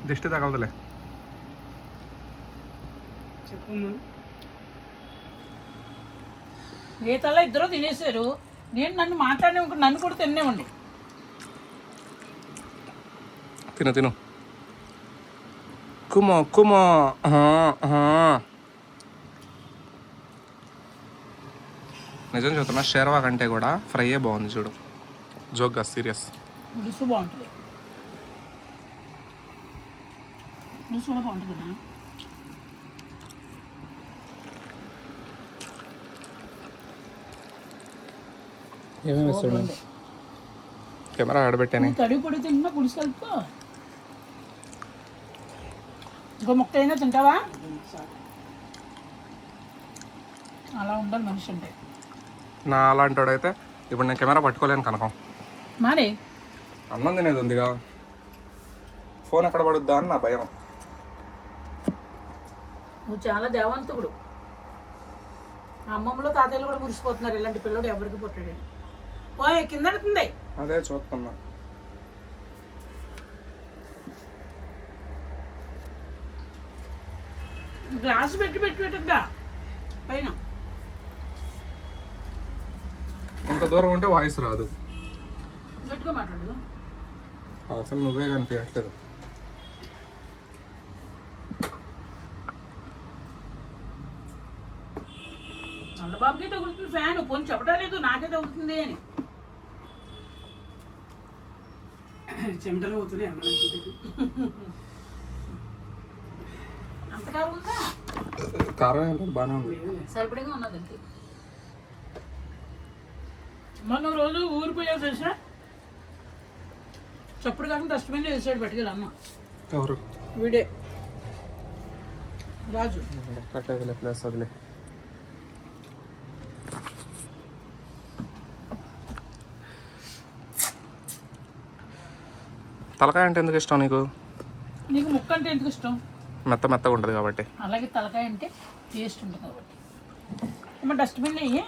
దిష్టి తగలదులే. చెప్పు. మిగతాలో ఇద్దరు తినేసారు. నేను నన్ను మాట్లాడే నన్ను కూడా తినేవ్వండి. తిను తిను. Cuomo Cuomo. నిజం చెప్తున్నా, షేర్వా కంటే కూడా ఫ్రైయే బాగుంది చూడు. జోక్గా సీరియస్. పులుసు బాగుంటుంది. పులుసు కూడా బాగుంటుంది కదా. ఏమేమి ఇస్తాడు? కెమెరా ఆడబెట్టాను. తడివి పొడి తింటున్నా, పులుసు కలుపుకో. ఇంకో ముక్క అయినా తింటావా? అలా ఉండాలి మనిషి అంటే. నా అలాంటి వాడైతే ఇప్పుడు నేను కెమెరా పట్టుకోలేను కనకం. మానే అన్నం తినేది ఉందిగా, ఫోన్ ఎక్కడ పడుద్దా అని నా భయం. నువ్వు చాలా దేవంతుడు. అమ్మమ్మలో తాతయ్యలు కూడా మురిసిపోతున్నారు. ఇలాంటి పిల్లడు ఎవరికి పుట్టాడు. పోయి కింద పడుతుంది. అదే చూస్తున్నా. గ్లాసు పెట్టి పెట్టద్దా పైన. ఇంత దూరం ఉంటే వాయిస్ రాదు. గట్టిగా మాట్లాడు. అసలు నువ్వే కనిపించట్లేదు. చంద్రబాబుకే తగులుతుంది ఫ్యాన్. పోనీ చెప్పలేదు నాకే తగులుతుంది అని. చెమటలు పోతున్నాయి. అంత కారం ఉందా? కారం ఏంటో బాగానే ఉంది. సరిపడగా ఉన్నదండి. మొన్న రోజు ఊరు పోయావు తెలుసా? చప్పుడు కాకుండా డస్ట్బిన్లో వేసాడు పట్టుకెళ్ళి అమ్మ. ఎవరు? వీడే రాజు. కట్టేదిలే, ప్లస్ వదిలే. తలకాయ అంటే ఎందుకు ఇష్టం నీకు? నీకు ముక్క అంటే ఎందుకు ఇష్టం? మెత్త మెత్తగా ఉంటుంది కాబట్టి. అలాగే తలకాయ అంటే టేస్ట్ ఉంటుంది కాబట్టి. అమ్మ డస్ట్బిన్లో అయ్యే.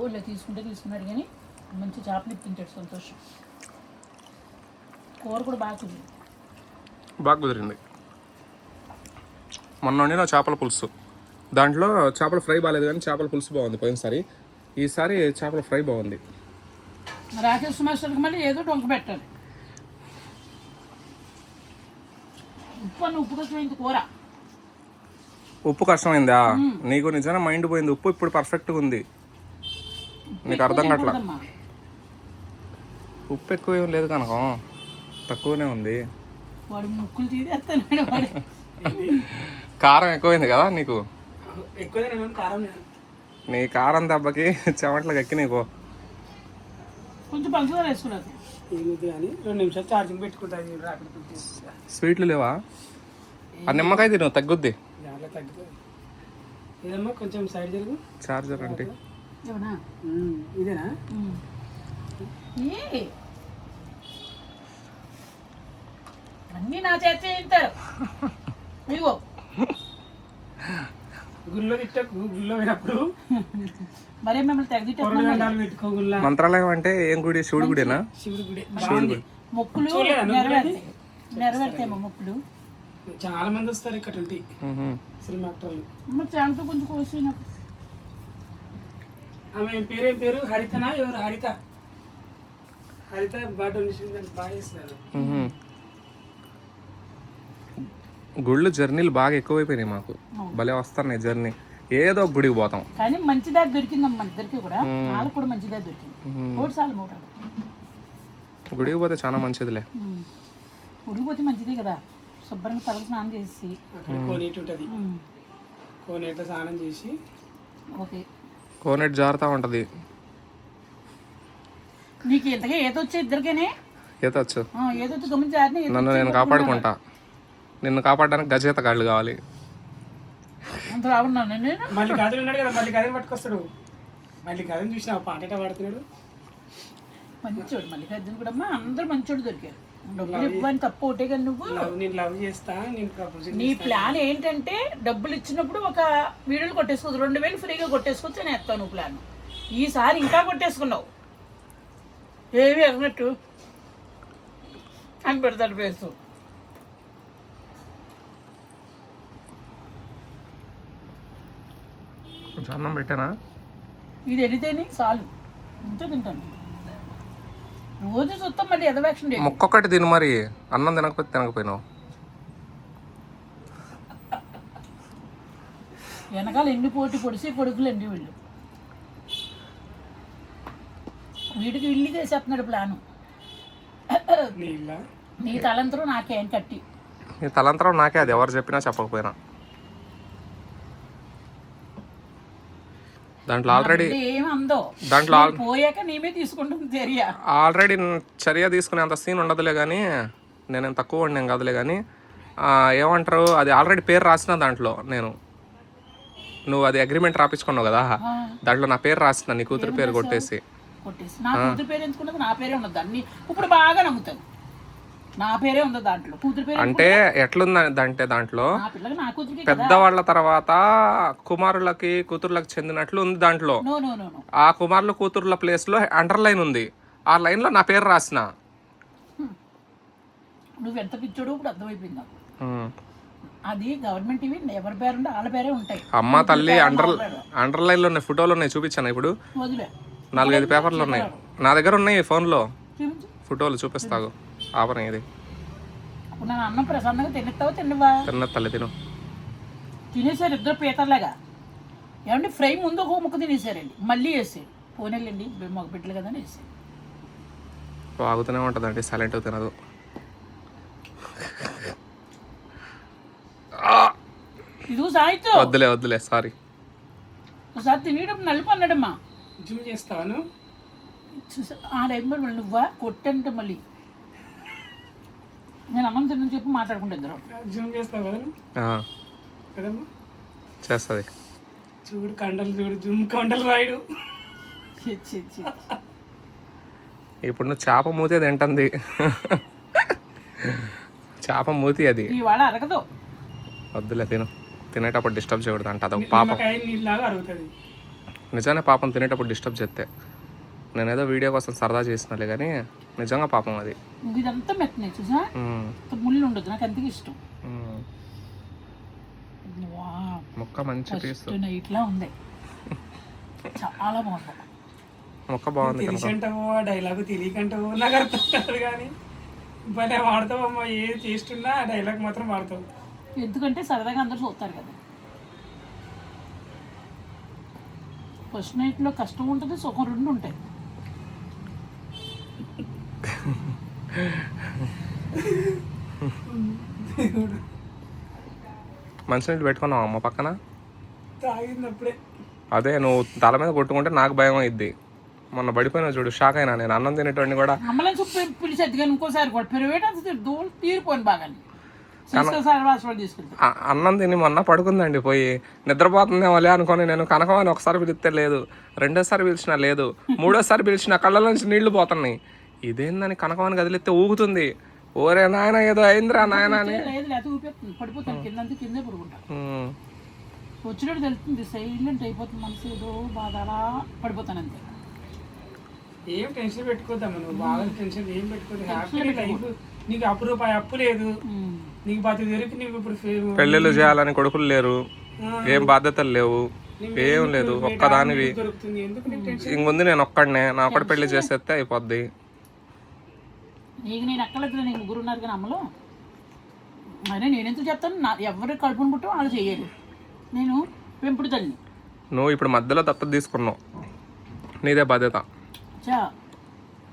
ఊళ్ళో తీసుకున్నాడు కానీ మంచి చేపలు తింటాడు. సంతోషం. కూర కూడా బాగా కుదిరింది. మొన్న వండిన చేపల పులుసు, దాంట్లో చేపల ఫ్రై బాగాలేదు కానీ చేపల పులుసు బాగుంది పోయినసారి. ఈసారి చేపల ఫ్రై బాగుంది. రాకేష్ మాస్టర్కి మళ్ళీ ఏదో డొంక పెట్టాలి. ఉప్పు కష్టమైంది కూర. ఉప్పు కష్టమైందా? నీకు నిజంగా మైండ్ పోయింది. ఉప్పు ఇప్పుడు పర్ఫెక్ట్గా ఉంది. నీకు అర్థం కావట్లా. ఉప్పు ఎక్కువ ఏం లేదు కనుక, తక్కువనే ఉంది. వాడు ముక్కులు తీరేస్తున్నాడు. కారం ఎక్కువైంది కదా నీకు. కారం నీ కారం దెబ్బకి చెమట్లకు ఎక్కి నీకు. కొంచెం పంచదార వేసుకున్నది. కానీ 2 నిమిషాలు ఛార్జింగ్ పెట్టుకుంటా. స్వీట్లు లేవా? ఆ నిమ్మకాయ తిను, తగ్గుద్ది. తగ్గుతుంది. ఇదమ్మా కొంచెం సైడ్ జరుగు. చార్జర్ అంటే ఇదేనా? అన్నీ నా చేతి చేయిస్తారు. ఇదిగో గుళ్ళో గుళ్ళో పోయినప్పుడు మరే మిమ్మల్ని పెట్టుకోగుల్లా. మంత్రాలయం అంటే ఏం గుడి? శివుడి గుడినా? శివుడి గుడి. శివుడి గుడి. మొక్కులు నెరవేరుతాయేమో మొక్కులు. చాలా మంది వస్తారు ఇక్కడ సినిమా యాక్టర్లు. చాలతో కొంచెం కోసి నాకు. ఆమె పేరేం పేరు? హరితనా? ఎవరు? హరిత బాగా బాగా చేస్తున్నారు. గుళ్ళు జర్నీలు బాగా ఎక్కువైపోయినాయి మాకు. భలే వస్తున్నాయి జర్నీ. ఏదో ఒక గుడికి పోతాం. కానీ మంచి దారి దొరికిందమ్మా ఇద్దరికి కూడా. వాళ్ళకి కూడా మంచి దారి దొరికింది. 3 సార్లు 3 గుడికి పోతే చాలా మంచిదిలే. గుడికి పోతే మంచిదే కదా. శుభ్రంగా తలకు స్నానం చేసి కోనేటి ఉంటుంది. కోనేట్లో స్నానం చేసి ఓకే. కోనేటి జారుతా ఉంటది. నీకు ఇంతగా ఏదొచ్చే ఇద్దరికేనే? ఏదొచ్చు. ఏదొచ్చు గమనించి నన్ను నేను కాపాడుకుంటా. నిన్ను కాపాడడానికి గజేత కాళ్ళు కావాలి. అంత రావున్నాను నేను. మళ్ళీ కథలు ఉన్నాడు కదా, మళ్ళీ కథని పట్టుకొస్తాడు. మళ్ళీ కథని చూసిన పాట పాడుతున్నాడు. మంచోడు మళ్ళీ కథని కూడా. అమ్మా అందరూ మంచోడు దొరికారు. డబ్బులు ఇవ్వని తప్పు ఒకటే కానీ నువ్వు నేను లవ్ చేస్తా, నేను ప్రపోజ్ నీ ప్లాన్ ఏంటంటే డబ్బులు ఇచ్చినప్పుడు ఒక వీడియోలు కొట్టేసుకోవచ్చు, 2000 ఫ్రీగా కొట్టేసుకోవచ్చు అని వేస్తావు నువ్వు ప్లాన్. ఈసారి ఇంకా కొట్టేసుకున్నావు, ఏమి అన్నట్టు అని పెడతాడు పేసు. కొంచెం అన్నం పెట్టానా? ఇది ఎడితేనే చాలు, ఇంత తింటాను. రోజు చూస్తాం మళ్ళీ ఎదవేక్షణ. మొక్కొక్కటి తిను మరి, అన్నం తినకపోతే తినకపోయినావు. వెనకాల ఎన్ని పోటీ పొడిసి కొడుకులు ఎన్ని వీళ్ళు, వీడికి ఇల్లు చేసేస్తున్నాడు ప్లాను. నీ తలంతరం నాకేం కట్టి, నీ తలంతరం నాకే, అది ఎవరు చెప్పినా చెప్పకపోయినా. దాంట్లో ఆల్రెడీ ఏమందో దాంట్లో పోయాక నేమే తీసుకుంటుంది చర్య. ఆల్రెడీ చర్య తీసుకునే అంత సీన్ ఉండదులే కానీ, నేనేం తక్కువ ఉండే కదలే కానీ, ఏమంటారు, అది ఆల్రెడీ పేరు రాసిన దాంట్లో నేను. నువ్వు అది అగ్రిమెంట్ రాపించుకున్నావు కదా, దాంట్లో నా పేరు రాసిన, నీ కూతురు పేరు కొట్టేసి. నా కూతురు పేరు ఎందుకున్నది? నా పేరే ఉన్నది దాన్ని ఇప్పుడు బాగా నమ్ముతాను. నా పేరే ఉంది దాంట్లో, కూతురు పేరు అంటే ఎట్లుందంటే దాంట్లో నా పిల్లకి నా కూతురికి పెద్దవాళ్ళ తర్వాత కుమారులకి కూతుర్లకు చెందినట్లు ఉంది దాంట్లో. నో నో నో నో ఆ కుమారుల కూతుర్ల ప్లేస్ లో అండర్లైన్ ఉంది, ఆ లైన్ లో నా పేరు రాసిన. నువ్వు ఎంత పిచ్చోడు ఇప్పుడు అర్థమైపోయింది నాకు. అది గవర్నమెంట్ ఇవి ఎవరి పేరు ఉంటే వాళ్ళ పేరే ఉంటాయి. అమ్మ తల్లి అండర్లైన్ లో ఉన్నాయి, ఫోటోలు ఉన్నాయి, చూపించాను ఇప్పుడు. వదిలే 4-5 పేపర్లు ఉన్నాయి నా దగ్గర, ఉన్నాయి ఫోన్లో చూపించు. ఫోటోలు చూపిస్తాగు. ఆపరం ఇది అప్పుడు నన్ను అన్నం ప్రసన్నంగా తినేస్తావా తిన్నవా? తిన్న తల్లి తిను. తినేసారు ఇద్దరు పీతర్లాగా. ఏమంటే ఫ్రై ముందు ఒక ముక్క తినేసారండి, మళ్ళీ వేసారు. పోనేళ్ళండి మగ బిడ్డలు కదా అని వేసారు. వాగుతూనే ఉంటుందండి, సైలెంట్ తినదు. ఇది సాయితో వద్దులే సారీ. ఒకసారి తినేటప్పుడు నలుపు అన్నాడమ్మా. జిమ్ చేస్తాను చూసా ఆడేమో మళ్ళీ నువ్వా కొట్టంటే మళ్ళీ నేను అన్నం తిని చెప్పి మాట్లాడుకుంటే ఇద్దరు. జిమ్ చేస్తావు కదా కదమ్మా? చేస్తుంది. చూడు కండలు, చూడు జిమ్ కండలు రాయుడు. ఇప్పుడు నువ్వు చేప మూతి తింటుంది, చేప మూతి అది. ఇవాళ అరగదు. వద్దులే తిను, తినేటప్పుడు డిస్టర్బ్ చేయకూడదు అంట, అదొక పాపం. నీళ్ళలాగా అరుగుతుంది. నిజంగా పాపం తినేటప్పుడు డిస్టర్బ్ చేస్తే. నేనేదో వీడియో కోసం సరదా చేసినలే కానీ నిజంగా పాపం అది. ఇదంతా మెత్తనే చూసా, ముళ్ళు ఉండదు, నాకు అంతగా ఇష్టం. ముక్క మంచి పీస్ ఇట్లా ఉంది, చాలా బాగుంది. ముక్క బాగుంది. తెలిసంటావో డైలాగ్ తెలియకంటావో నాకు అర్థం కాదు కానీ భలే వాడతావమ్మా. ఏ చేస్తున్నా డైలాగ్ మాత్రం వాడతావు. ఎందుకంటే సరదాగా అందరూ చూస్తారు కదా. ఫస్ట్ నైట్లో కష్టం ఉంటుంది, సుఖం 2 ఉంటాయి. మంచినీళ్ళు పెట్టుకున్నావు అమ్మ పక్కన? తాగినప్పుడే. అదే నువ్వు తల మీద కొట్టుకుంటే నాకు భయం అయింది. మొన్న పడిపోయినా చూడు, షాక్ అయినా నేను. అన్నం తినేటోడిని కూడా అమ్మలని చెప్పి పిలిచేది కానీ ఇంకోసారి కూడా పెరువేట దూరం తీరిపోయింది బాగా. అన్నం తిని మొన్న పడుకుందండి, పోయి నిద్రపోతుందేమోలే అనుకొని నేను కనకమని ఒకసారి పిలిస్తే లేదు, రెండోసారి పిలిచినా లేదు, మూడోసారి పిలిచిన కళ్ళ నుంచి నీళ్లు పోతున్నాయి. ఇదేందని కనకమని కదిలిస్తే ఊగుతుంది. ఓరే నాయన ఏదో అయిందిరా నాయన అని. పడిపోతాను కిందే పడుకుంటాను. వచ్చినట్టు తెలుస్తుంది, సైలెంట్ అయిపోతుంది మనసు, ఏదో బాధ అలా పడిపోతాను అంతే. ఏం టెన్షన్ పెట్టుకోద్దామా నువ్వు, బాగా టెన్షన్ ఏం పెట్టుకోదు. హ్యాపీ లైఫ్, నీకు అప్పు రూపాయి అప్పు లేదు, నీకు బతి దొరికి నువ్వు ఇప్పుడు పెళ్ళిళ్ళు చేయాలని కొడుకులు లేరు, ఏం బాధ్యతలు లేవు, ఏం లేదు, ఒక్కదానివి. ఇంకొంది నేను ఒక్కడనే, నా ఒక్కడి పెళ్లి చేసేస్తే అయిపోద్ది. నీకు నేను ఎక్కలేదు, నీకు 3 ఉన్నారు కానీ అమ్మలో. అయినా నేనెందుకు చెప్తాను, ఎవరు కడుపును పుట్టో వాళ్ళు చెయ్యాలి. నేను పెంపుడు తల్లి. నువ్వు ఇప్పుడు మధ్యలో దత్తత తీసుకున్నావు, నీదే బాధ్యత.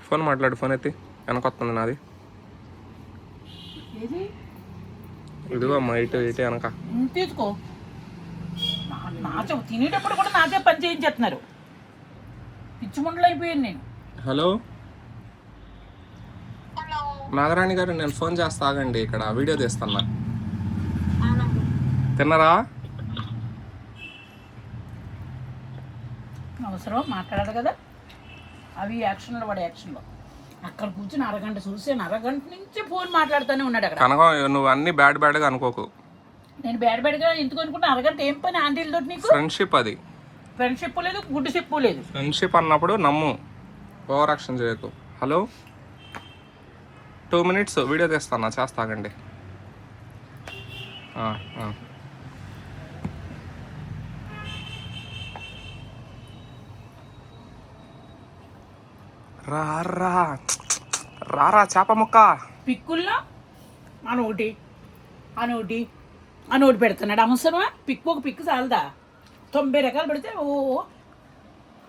ఫోన్ మాట్లాడు, ఫోన్ ఎత్తి. వెనకొస్తుంది నాది. ఇదిగో అమ్మా, ఇటు వెనక తీసుకో. తినేటప్పుడు కూడా నాకే పని చేయించేస్తున్నారు, పిచ్చి ముండలు అయిపోయాను నేను. హలో నాగరాణి గారు, నేను ఫోన్ చేస్తా ఆగండి, ఇక్కడ వీడియో తీస్తున్నా. తిన్నారా? అవసరం మాట్లాడాలి కదా, అవి యాక్షన్లో వాడే యాక్షన్లో. అక్కడ కూర్చుని అరగంట చూసాను, అరగంట నుంచి ఫోన్ మాట్లాడుతూనే ఉన్నాడు అక్కడ. కనకం నువ్వు అన్ని బ్యాడ్గా అనుకోకు. నేను బ్యాడ్గా ఎందుకు అనుకుంటా, అరగంట ఏం పని ఆంటీలతో నీకు? ఫ్రెండ్షిప్ అది. ఫ్రెండ్షిప్ లేదు, గుడ్ షిప్ లేదు. ఫ్రెండ్షిప్ అన్నప్పుడు నమ్ము, ఓవర్ యాక్షన్ చేయకు. హలో 2 minutes వీడియో తీస్తాను, చేస్తాగండి. రారా చేప ముక్క. పిక్కుల్లో అనొకటి అనొకటి అనొకటి పెడుతున్నాడు. అవసరమా? పిక్కు ఒక పిక్కు చాలదా? 90 రకాలు పెడితే ఓ.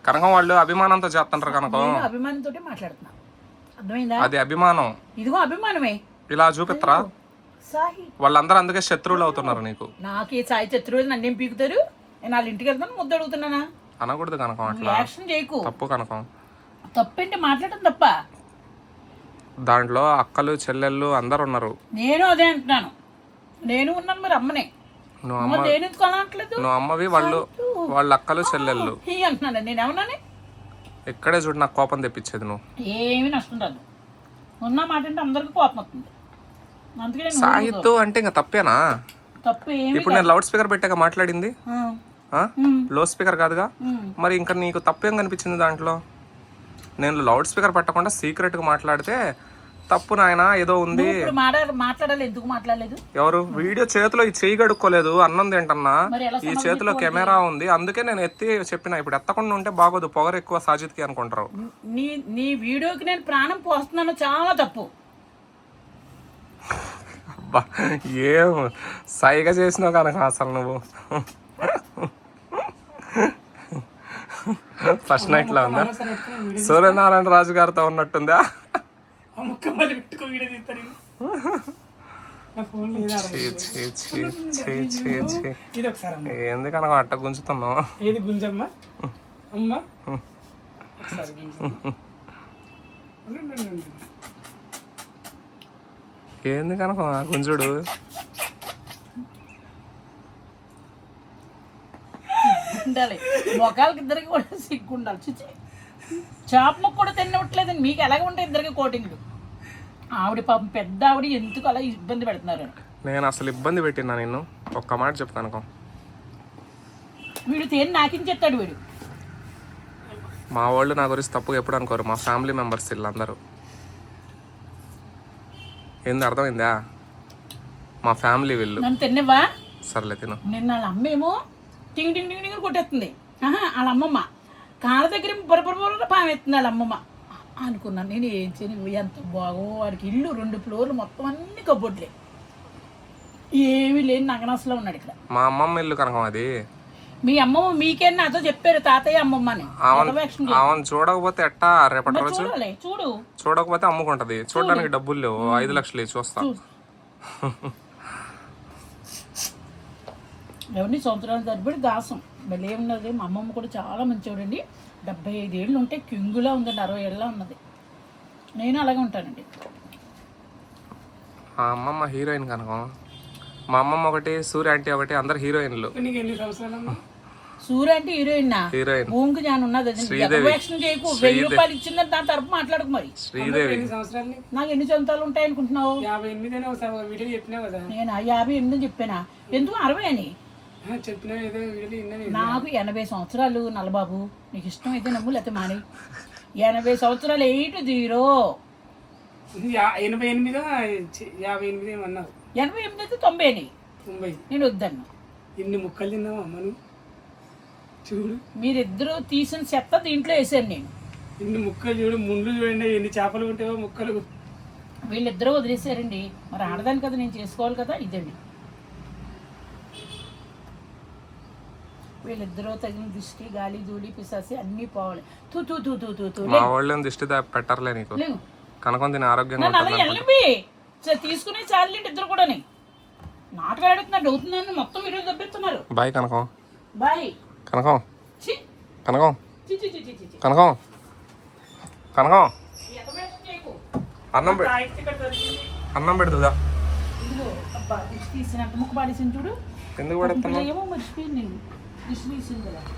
కనకం వాళ్ళు అభిమానంతో చేస్తుంటారు కనకం. నేను అభిమానంతో మాట్లాడుతున్నా, అర్థమైందా? అది అభిమానం. ఇదిగో అభిమానమే. ఇలా చూపిస్తారా? సాయి వాళ్ళందరూ అందుకే శత్రువులు అవుతున్నారు నీకు. నాకే సాయి శత్రువులు నన్నేం పీకుతారు? నేను వాళ్ళ ఇంటికి వెళ్తాను, ముద్దు అడుగుతున్నానా? అనకూడదు కనకం అట్లా. యాక్షన్ చేయకు. తప్పు కనకం. తప్పేంటి మాట్లాడటం తప్ప? దాంట్లో అక్కలు చెల్లెళ్ళు అందరు ఉన్నారు. నేను అదే అంటున్నాను, నేను ఉన్నాను, మరి అమ్మనే. నువ్వు అమ్మ, నేను ఎందుకు అనట్లేదు? నువ్వు అమ్మవి, వాళ్ళ అక్కలు చెల్లెళ్ళు అంటున్నాను. నేను ఏమన్నానే? ఇక్కడే చూడు నాకు కోపం తెప్పించేది నువ్వు. ఏమి నష్టం రాదు. ఉన్న మాట అంటే అందరికి కోపం వస్తుంది. అందుకే నేను సాయిత్తు అంటే ఇంకా తప్పేనా? తప్పు ఏమి. ఇప్పుడు నేను లౌడ్ స్పీకర్ పెట్టాక మాట్లాడింది లో స్పీకర్ కాదుగా, మరి ఇంకా నీకు తప్పేం కనిపించింది దాంట్లో? నేను లౌడ్ స్పీకర్ పెట్టకుండా సీక్రెట్ గా మాట్లాడితే తప్పు నాయనా ఏదో ఉంది. ఇప్పుడు మాట్లాడాలి, ఎందుకు మాట్లాడలేదు? ఎవరు? వీడియో చేతిలో ఈ చెయ్యి గడుక్కోలేదు, అన్నం తింటన్నా, మరి ఎలా ఈ చేతిలో కెమెరా ఉంది, అందుకే నేను ఎత్తి చెప్పిన. ఇప్పుడు ఎత్తకుండా ఉంటే బాగోదు, పొగరు ఎక్కువ సాజిద్కి అనుకుంటారు. నీ వీడియోకి నేను ప్రాణం పోస్తున్నాను, చాలా తప్పు. అబ్బా ఏం సైగా చేసినావు కనుక అసలు నువ్వు. ఫస్ట్ నైట్ లో ఉందా? సూర్యనారాయణ రాజు గారితో ఉన్నట్టుందా? ఎందుకనగా అట్ట గుంజుతున్నావు? ఏది గుంజమ్మా? అమ్మా ఏంది కనుక గుంజుడు? ఉండాలి మొక్కలకి ఇద్దరికి కూడా సిగ్గు ఉండాలి. చూచి చేప ముక్క కూడా తినట్లేదు, మీకు ఎలాగ ఉంటాయి ఇద్దరికి కోటింగ్లు? ఆవిడ పాపం పెద్ద ఆవిడ ఎందుకు అలా ఇబ్బంది పెడుతున్నారు? నేను అసలు ఇబ్బంది పెట్టినా నిన్ను? ఒక్క మాట చెప్పు కనుక. వీడు తేని నాకేం చెప్తాడు వీడు. మా వాళ్ళు నా గురించి తప్పుగా ఎప్పుడు అనుకోరు, మా ఫ్యామిలీ మెంబర్స్ వీళ్ళందరూ. ఏంది అర్థమైందా? మా ఫ్యామిలీ వీళ్ళు. నన్ను తిన్నవా? సర్లే తిను. నిన్న వాళ్ళ అమ్మేమో టింగ్ టింగ్ టింగ్ టింగ్ కొట్టేస్తుంది. వాళ్ళ అమ్మమ్మ కాళ్ళ దగ్గర పొరపొర పామెత్తుంది వాళ్ళ అమ్మమ్మ అనుకున్నాను. నేను ఏం చేయను, ఎంత బాగో వాడికి ఇల్లు 2 ఫ్లోర్లు మొత్తం అన్ని కబోర్డ్లే, ఏమీ లేని నగనసలో ఉన్నాడు ఇక్కడ. మా అమ్మమ్మ ఇల్లు కనుక అది. మీ అమ్మమ్మ మీకే నాతో చెప్పారు, తాతయ్య అమ్మమ్మ అని. ఆమెను చూడకపోతే ఎట్టా? రేపటి రోజు చూడాలి, చూడు. చూడకపోతే అమ్ముకుంటది. చూడడానికి డబ్బులు లేవు, 5 లక్షలు చూస్తా. ఎవరిని సంవత్సరాల తరబడి దాసం మళ్ళీ ఏమున్నది. మా అమ్మమ్మ కూడా చాలా మంచివాడండి. 75 ఏళ్ళు ఉంటే కింగులా ఉందండి, 60 ఏళ్ళ ఉన్నది. నేను అలాగే ఉంటానండి. మా అమ్మమ్మ హీరోయిన్ కనుక. మా అమ్మమ్మ ఒకటి, సూర్య ఆంటీ ఒకటి, అందరు హీరోయిన్లు. నీకు ఎన్ని సంవత్సరాలమ్మా? సూర్య అంటే హీరోయిన్. భూమికి నేను ఉన్నది. చేయకు, 1000 రూపాయలు ఇచ్చిందని దాని తరపు మాట్లాడకు. మరి శ్రీదేవి ఎన్ని సంవత్సరాలు? నాకు ఎన్ని సంవత్సరాలు ఉంటాయి అనుకుంటున్నావు? 58 వీడియో చెప్పినావు కదా. నేను 58 చెప్పానా? ఎందుకు 60 అని చెప్పినా? ఏదో వీడియో విన్నా. నాకు 80 సంవత్సరాలు. నల్లబాబు నీకు ఇష్టం అయితే నమ్ము, లేకపోతే మాని. 80 సంవత్సరాలు 80. 58 ఏమన్నావు? 88 అయితే 90 అని. 90 నేను వద్దన్నా. ఇన్ని ముక్కలు తిన్నావా అమ్మ నువ్వు? చూడు, మీరిద్దరూ తీసిన చెత్త దీంట్లో వేసాను నేను. ఇన్ని ముక్కలు చూడు, ముండ్లు చూడండి, ఎన్ని చేపలు ఉంటాయో ముక్కలు. వీళ్ళిద్దరూ వదిలేసారండి, మరి ఆడదాని కదా, నేను చేసుకోవాలి కదా. ఇదండి వీళ్ళిద్దరూ తగిన దిష్టి, గాలి, ధూళి, పిశాసి అన్ని పోవాలి. తూ తూ తూ తూ తూ తూ. మా వాళ్ళు దిష్టి పెట్టర్లే నీకు. కనుకొని తిని ఆరోగ్యంగా అలా వెళ్ళిపి తీసుకునే చాలండి ఇద్దరు కూడా. నాటకం ఆడుతున్నారు, అవుతుందని మొత్తం మీరు దెబ్బెత్తున్నారు. బాయ్ కనకం. బాయ్ కనకం. కనకం. కనకం కనకం. కనకం. అన్నం పెడుతుందా? తీసినట్టు ముక్కు పాడేసింది చూడు. ఎందుకు పడేస్తున్నా? ఏమో మర్చిపోయింది నేను. దిష్టి తీసింది కదా.